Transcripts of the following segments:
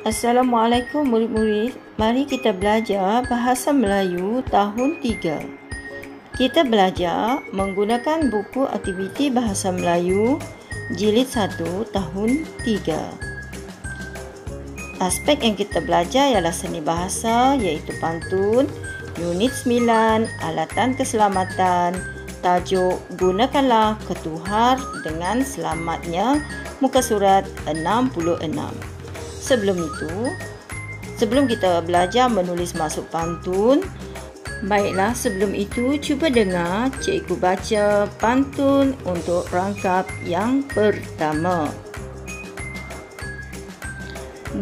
Assalamualaikum murid-murid. Mari kita belajar Bahasa Melayu tahun 3. Kita belajar menggunakan buku aktiviti Bahasa Melayu jilid 1 tahun 3. Aspek yang kita belajar ialah seni bahasa iaitu pantun, unit 9, alatan keselamatan, tajuk gunakanlah ketuhar dengan selamatnya, muka surat 66. Sebelum kita belajar menulis maksud pantun, baiklah sebelum itu cuba dengar cikgu baca pantun untuk rangkap yang pertama.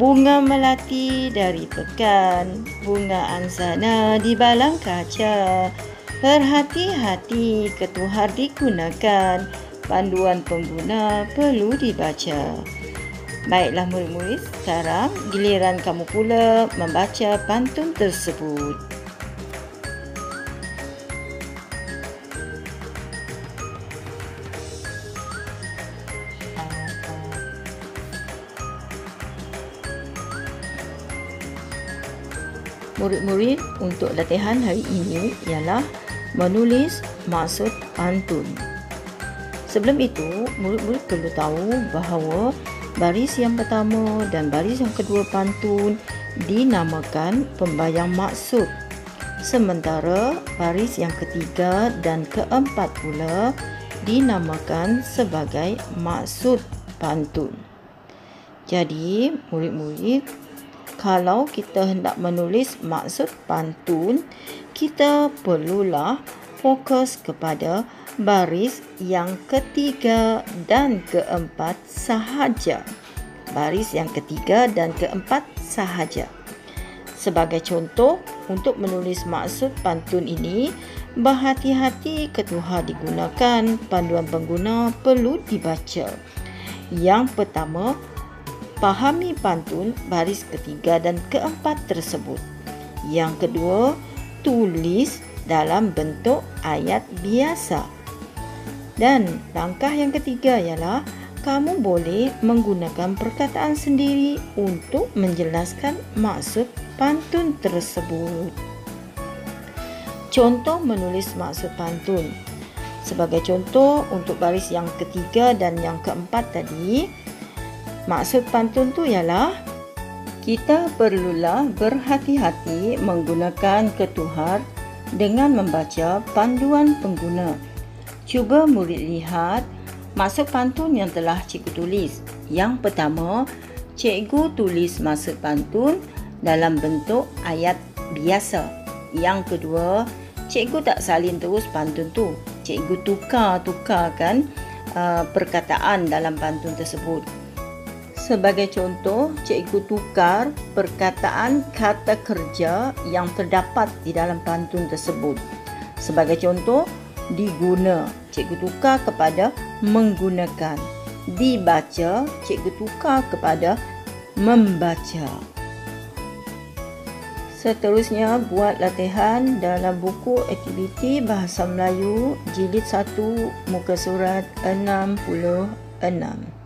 Bunga melati dari pekan, bunga angsana di balang kaca. Berhati-hati ketuhar digunakan, panduan pengguna perlu dibaca. Baiklah murid-murid, sekarang giliran kamu pula membaca pantun tersebut. Murid-murid, untuk latihan hari ini ialah menulis maksud pantun. Sebelum itu, murid-murid perlu tahu bahawa baris yang pertama dan baris yang kedua pantun dinamakan pembayang maksud. Sementara baris yang ketiga dan keempat pula dinamakan sebagai maksud pantun. Jadi, murid-murid, kalau kita hendak menulis maksud pantun, kita perlulah fokus kepada baris yang ketiga dan keempat sahaja. Baris yang ketiga dan keempat sahaja. Sebagai contoh, untuk menulis maksud pantun ini, berhati-hati ketuhar digunakan, panduan pengguna perlu dibaca. Yang pertama, pahami pantun baris ketiga dan keempat tersebut. Yang kedua, tulis dalam bentuk ayat biasa. Dan langkah yang ketiga ialah kamu boleh menggunakan perkataan sendiri untuk menjelaskan maksud pantun tersebut. Contoh menulis maksud pantun. Sebagai contoh, untuk baris yang ketiga dan yang keempat tadi, maksud pantun tu ialah kita perlulah berhati-hati menggunakan ketuhar dengan membaca panduan pengguna. Cuba murid lihat maksud pantun yang telah cikgu tulis. Yang pertama, cikgu tulis maksud pantun dalam bentuk ayat biasa. Yang kedua, cikgu tak salin terus pantun tu. Cikgu tukarkan perkataan dalam pantun tersebut. Sebagai contoh, cikgu tukar perkataan kata kerja yang terdapat di dalam pantun tersebut. Sebagai contoh, diguna, cikgu tukar kepada menggunakan. Dibaca, cikgu tukar kepada membaca. Seterusnya, buat latihan dalam buku aktiviti Bahasa Melayu jilid 1 muka surat 66.